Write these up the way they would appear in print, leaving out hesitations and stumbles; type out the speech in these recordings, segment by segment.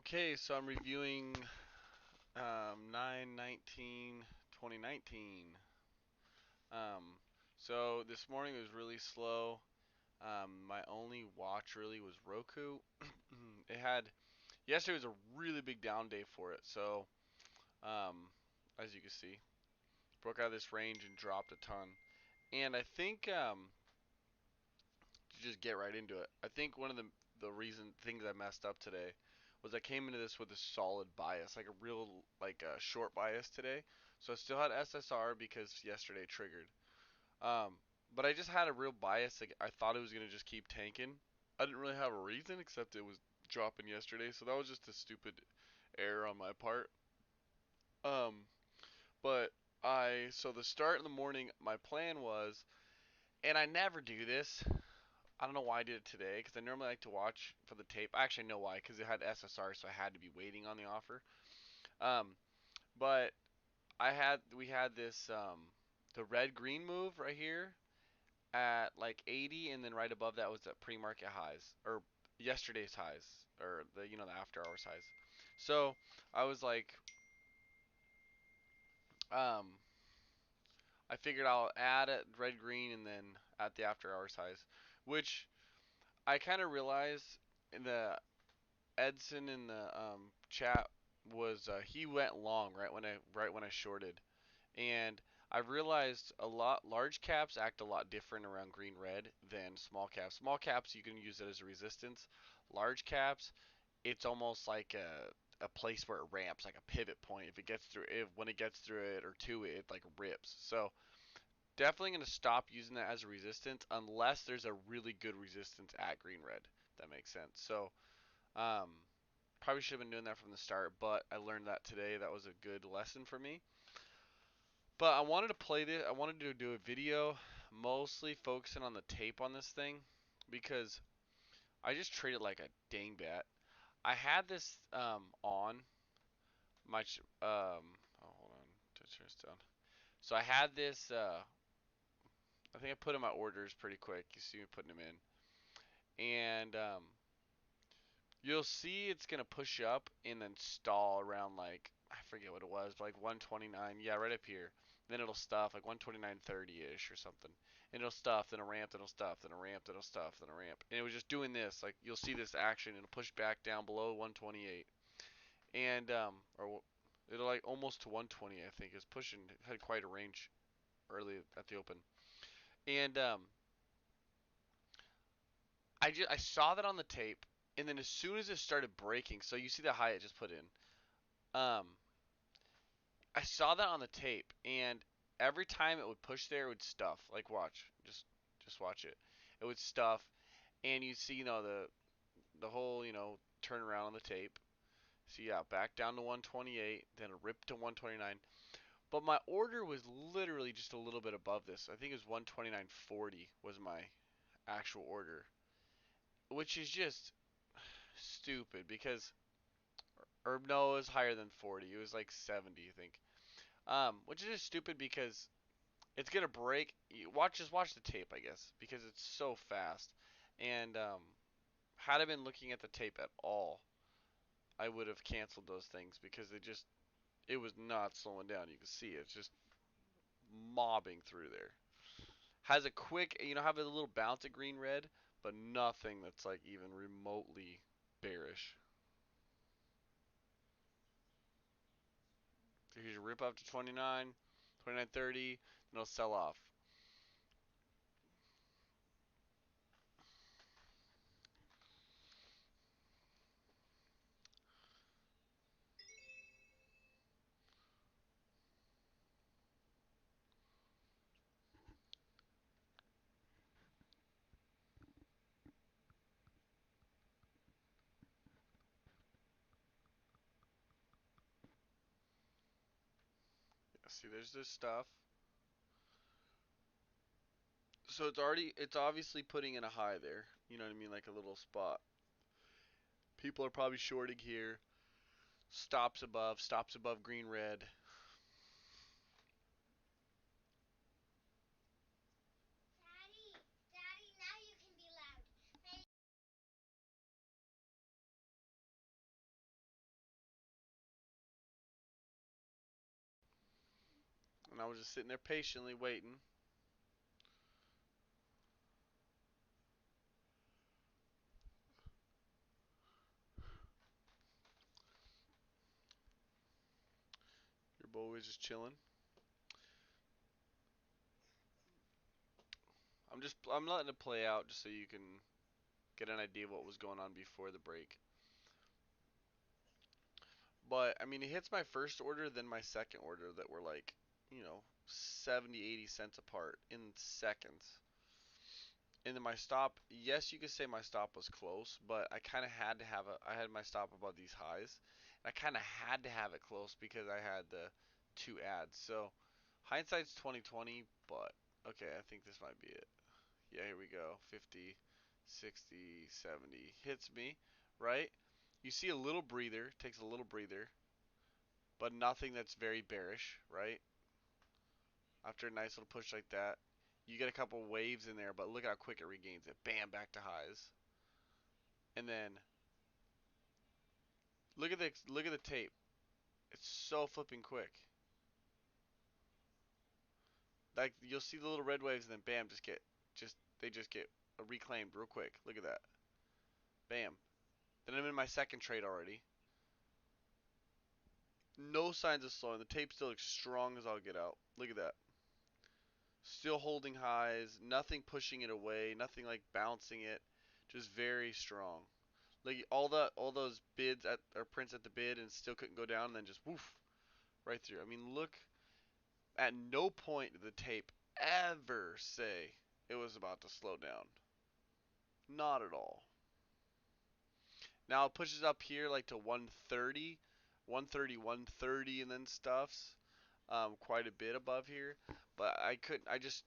Okay, so I'm reviewing 9/19/2019. Um, so this morning was really slow. My only watch really was Roku. It had Yesterday was a really big down day for it. So um, as you can see, broke out of this range and dropped a ton. And I think to just get right into it, I think one of the reason things I messed up today was I came into this with a solid bias, like a real short bias today. So I still had SSR because yesterday triggered. Um, but I just had a real bias. Like I thought it was gonna just keep tanking. I didn't really have a reason except it was dropping yesterday, so that was just a stupid error on my part. Um, but so the start in the morning, my plan was, and I never do this. I don't know why I did it today because I normally like to watch for the tape. I actually know why because it had SSR, so I had to be waiting on the offer. Um, but we had this the red green move right here at like 80, and then right above that was the pre-market highs or yesterday's highs or the after hours highs. So I was like, um, I figured I'll add it red green and then at the after hours highs, which I kind of realized in the Edson in the chat was he went long right when I shorted, and I've realized a lot large caps act a lot different around green red than small caps. Small caps you can use it as a resistance. Large caps, it's almost like a place where it ramps, like a pivot point. If it gets through, if when it gets through it or to it, it like rips. So definitely gonna stop using that as a resistance unless there's a really good resistance at green red. If that makes sense. So um, probably should have been doing that from the start, but I learned that today. That was a good lesson for me. But I wanted to play this. I wanted to do a video mostly focusing on the tape on this thing because I just traded like a dingbat. I had this on my oh, hold on to turn this down. So I had this I think I put in my orders pretty quick. You see me putting them in. And you'll see it's gonna push up and then stall around like I forget what it was, but like 129. Yeah, right up here. Then it'll stuff like 129.30 ish or something. And it'll stuff, then a ramp, then it'll stuff, then a ramp, then it'll stuff, then a ramp. And it was just doing this. Like you'll see this action. It'll push back down below 128, and or it'll like almost to 120. I think is pushing. It had quite a range early at the open. And I saw that on the tape, and then as soon as it started breaking, so you see the high it just put in. Um, I saw that on the tape, and every time it would push there, it would stuff. Like watch, just watch it. It would stuff, and you see, the whole, turnaround on the tape. So yeah, back down to 128, then a rip to 129. But my order was literally just a little bit above this. I think it was 129.40 was my actual order, which is just stupid because, or no, it was higher than 40. It was like 70, I think. Which is just stupid because it's gonna break. Just watch the tape, I guess, because it's so fast. And had I been looking at the tape at all, I would have canceled those things because it was not slowing down. You can see it's just mobbing through there. Has a quick, have a little bounce at green red, but nothing that's like even remotely bearish. So here's your rip up to 29, 29.30, then it'll sell off. Yeah, see, there's this stuff. So it's obviously putting in a high there. You know what I mean? Like a little spot. People are probably shorting here. Stops above green red. and I was just sitting there patiently waiting. Your boy was just chilling. I'm letting it play out just so you can get an idea of what was going on before the break. But I mean, it hits my first order, then my second order that were like, 70, 80 cents apart in seconds. And then my stop, yes, you could say my stop was close, but I kind of had to have I had my stop above these highs. And I kind of had to have it close because I had the two ads. So hindsight's 2020, but okay, I think this might be it. Yeah, here we go. 50, 60, 70 hits me, right? You see a little breather, takes a little breather, but nothing that's very bearish, right? After a nice little push like that, you get a couple waves in there, but look how quick it regains it. Bam, back to highs. And then look at the tape. It's so flipping quick. Like you'll see the little red waves and then bam, they just get reclaimed real quick. Look at that. Bam. Then I'm in my second trade already. No signs of slowing. The tape still looks strong as I'll get out. Look at that. Still holding highs, nothing pushing it away, nothing like bouncing it, just very strong. Like all those bids at or prints at the bid and still couldn't go down, and then just woof right through. I mean, look, at no point did the tape ever say it was about to slow down. Not at all. Now it pushes up here like to 130, 130, 130, and then stuffs quite a bit above here. But I couldn't. I just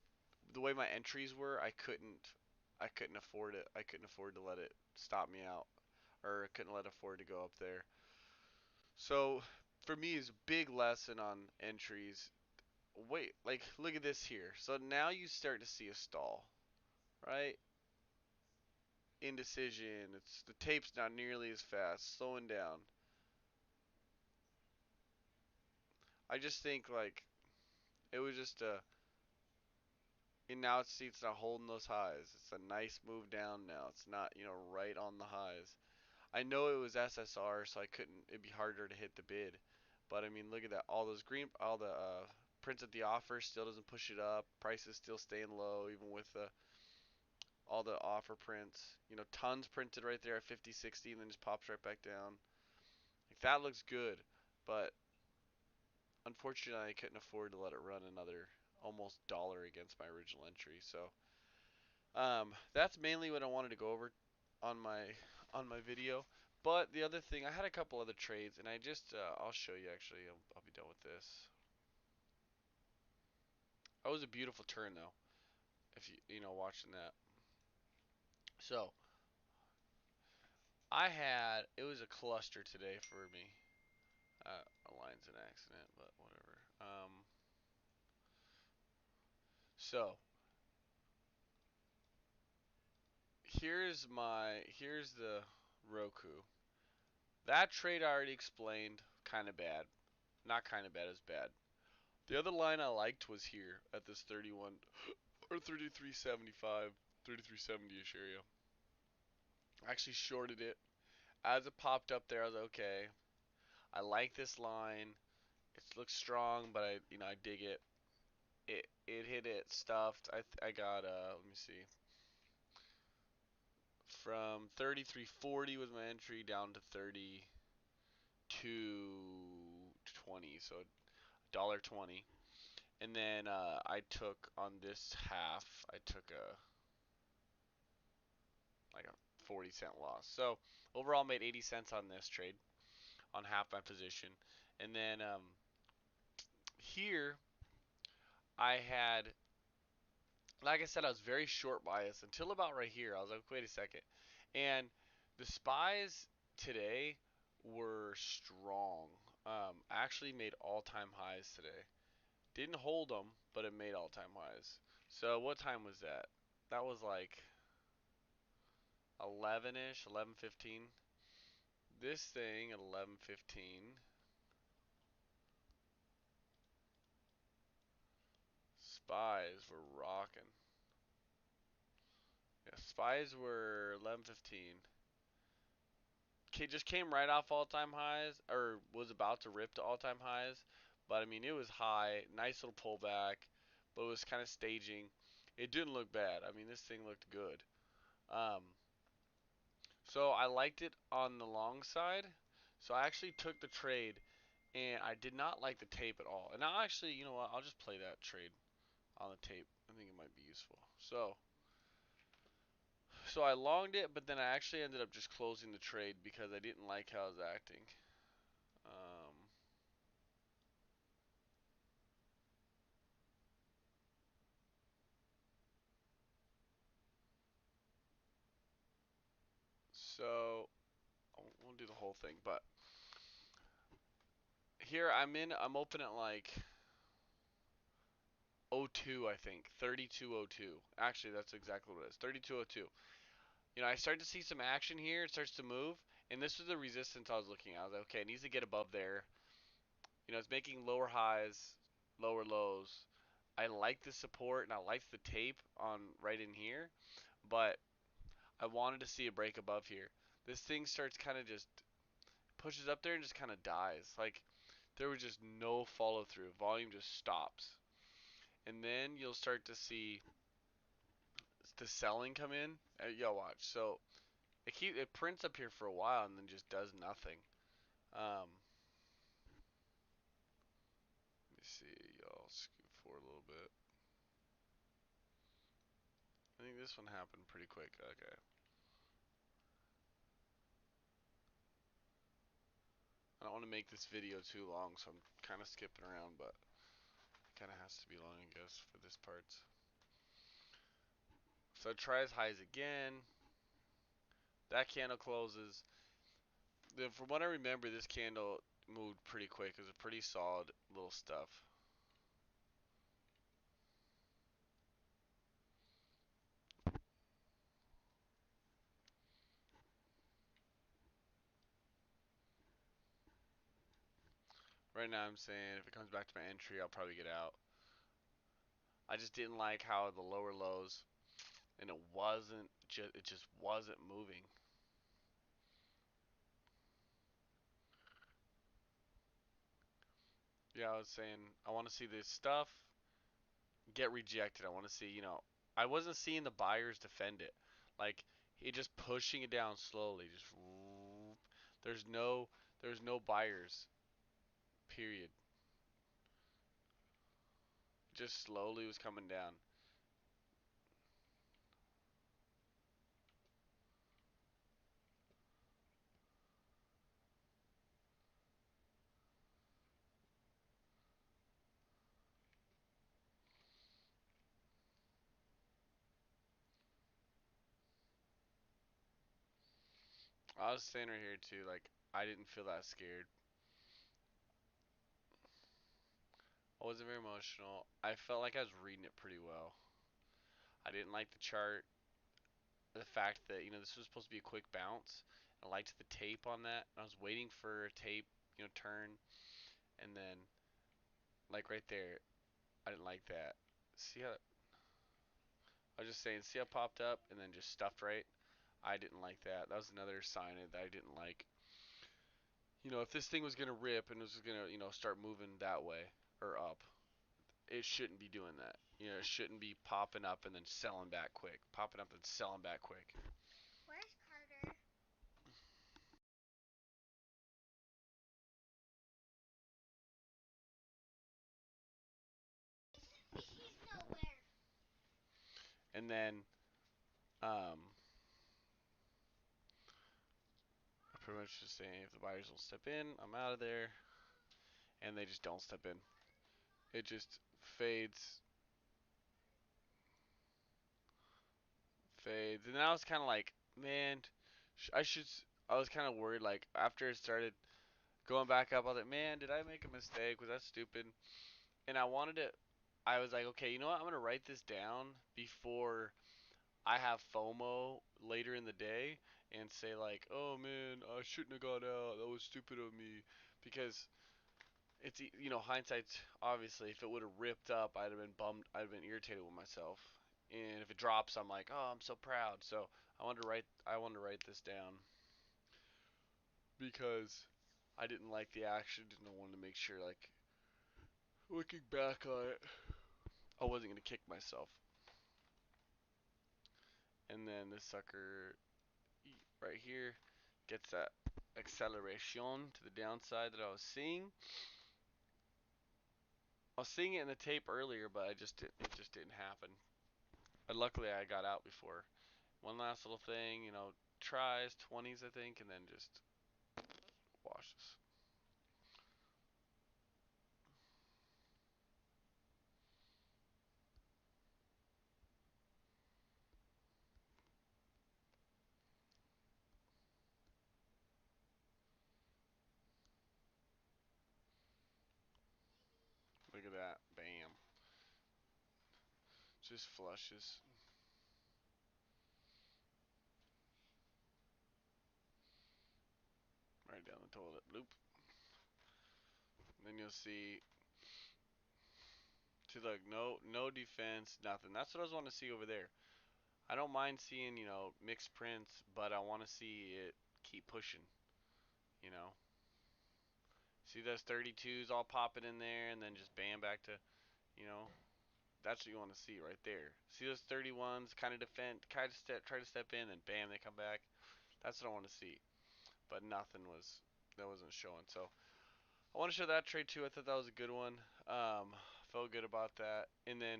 the way my entries were, I couldn't. I couldn't afford it. I couldn't afford to let it stop me out, or I couldn't let it afford to go up there. So for me, it's a big lesson on entries. Wait, like look at this here. So now you start to see a stall, right? Indecision. It's the tape's not nearly as fast, slowing down. I just think like it was just a. And now it's not holding those highs. It's a nice move down now. It's not right on the highs. I know it was SSR, so I couldn't. It'd be harder to hit the bid. But I mean, look at that. All the prints at the offer still doesn't push it up. Prices still staying low, even with all the offer prints. Tons printed right there at 50, 60, and then just pops right back down. Like that looks good, but unfortunately, I couldn't afford to let it run another almost dollar against my original entry. So that's mainly what I wanted to go over on my video. But the other thing, I had a couple other trades, and I'll show you actually. I'll be done with this. That was a beautiful turn though, if you watching that. So it was a cluster today for me. A line's an accident, but whatever. So here's the Roku. That trade I already explained, kind of bad. Not kind of bad, as bad. The other line I liked was here at this 31 or 33.75, 33.70ish area. I actually shorted it. As it popped up there, I was like, okay. I like this line. It looks strong, but I dig it. It hit it stuffed. I got let me see. From 33.40 was my entry down to 32.20, so $1.20. And then I took on this half, I took a 40-cent loss. So overall made 80 cents on this trade on half my position. And then here I had, like I said, I was very short bias until about right here. I was like, wait a second. And the spies today were strong. I actually made all-time highs today. Didn't hold them, but it made all-time highs. So what time was that? That was like 11-ish, 11:15. This thing at 11:15 Spies were rocking. Yeah, Spies were 11.15. Just came right off all-time highs, or was about to rip to all-time highs. But I mean, it was high, nice little pullback, but it was kind of staging. It didn't look bad. I mean, this thing looked good. Um, so I liked it on the long side. So I actually took the trade, and I did not like the tape at all. And I'll actually, you know what? I'll just play that trade on the tape. I think it might be useful. So I longed it, but then I actually ended up just closing the trade because I didn't like how it was acting. Um, so I won't do the whole thing, but here I'm open at like '02, I think, 32.02. Actually, that's exactly what it is, 32.02. You know, I start to see some action here. It starts to move, and this was the resistance I was looking at. I was like, okay, it needs to get above there. You know, it's making lower highs, lower lows. I like the support and I like the tape on right in here, but I wanted to see a break above here. This thing starts kind of just pushes up there and just kind of dies. Like there was just no follow through. Volume just stops. And then you'll start to see the selling come in. Yo, watch. So it prints up here for a while and then just does nothing. Let me see. Y'all scoot forward a little bit. I think this one happened pretty quick. Okay. I don't want to make this video too long, so I'm kind of skipping around, but it kind of has to be long, I guess, for this part. So it tries highs again. That candle closes. Then from what I remember, this candle moved pretty quick. It was a pretty solid little stuff. Right now I'm saying if it comes back to my entry, I'll probably get out. I just didn't like how the lower lows, and it just wasn't moving. Yeah, I was saying I want to see this stuff get rejected. I want to see, I wasn't seeing the buyers defend it. Like it just pushing it down slowly. Just there's no there's no buyers. Period. Just slowly was coming down. I was standing right here too. Like I didn't feel that scared. I wasn't very emotional. I felt like I was reading it pretty well. I didn't like the chart. The fact that this was supposed to be a quick bounce. I liked the tape on that. I was waiting for a tape, turn, and then like right there, I didn't like that. See how I was just saying, see how it popped up and then just stuffed right. I didn't like that. That was another sign that I didn't like. If this thing was gonna rip and was gonna, start moving that way or up, it shouldn't be doing that. It shouldn't be popping up and then selling back quick, popping up and selling back quick. Where's Carter? He's nowhere. And then, um, I pretty much just saying if the buyers will step in, I'm out of there, and they just don't step in. It just fades, fades, and then I was kind of like, man, I should. I was kind of worried, like after it started going back up, I was like, man, did I make a mistake? Was that stupid? And I wanted to. I was like, okay, you know what? I'm gonna write this down before I have FOMO later in the day and say like, oh man, I shouldn't have got out. That was stupid of me, because it's hindsight's obviously if it would have ripped up, I'd have been bummed. I'd have been irritated with myself. And if it drops, I'm like, oh, I'm so proud. So I wanted to write this down because I didn't like the action and I wanted to make sure, like, looking back on it, I wasn't gonna kick myself. And then this sucker right here gets that acceleration to the downside that I was seeing. I was seeing it in the tape earlier, but it just didn't happen. But luckily I got out before. One last little thing, tries 20s I think, and then just washes. Look at that, bam, just flushes right down the toilet. Bloop. And then you'll see to like no defense, nothing. That's what I was wanting to see over there. I don't mind seeing mixed prints, but I want to see it keep pushing. You know, see those 32s all popping in there, and then just bam back to you know that's what you want to see right there. See those 31s kind of defend, try to step in, and bam they come back. That's what I want to see. But nothing was that wasn't showing. So I want to show that trade too. I thought that was a good one. Felt good about that. And then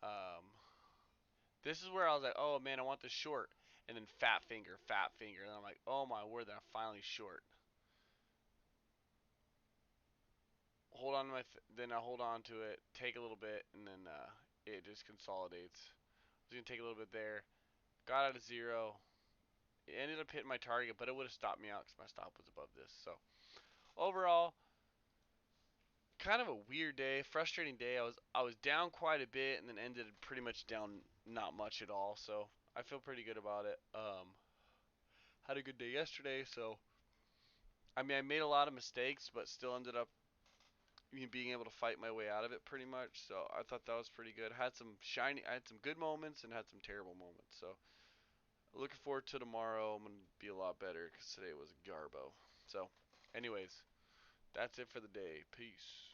um, this is where I was like, oh man, I want the short. And then fat finger, fat finger. And I'm like, oh my word, that I finally short. Hold on to then I hold on to it, take a little bit, and then it just consolidates. I was gonna take a little bit there. Got out of zero. It ended up hitting my target, but it would have stopped me out because my stop was above this. So overall, kind of a weird day, frustrating day. I was down quite a bit and then ended pretty much down not much at all. So I feel pretty good about it. Had a good day yesterday, so I mean I made a lot of mistakes, but still ended up being able to fight my way out of it pretty much. So I thought that was pretty good. I had some good moments and had some terrible moments. So looking forward to tomorrow. I'm gonna be a lot better because today was garbo. So, anyways, that's it for the day. Peace.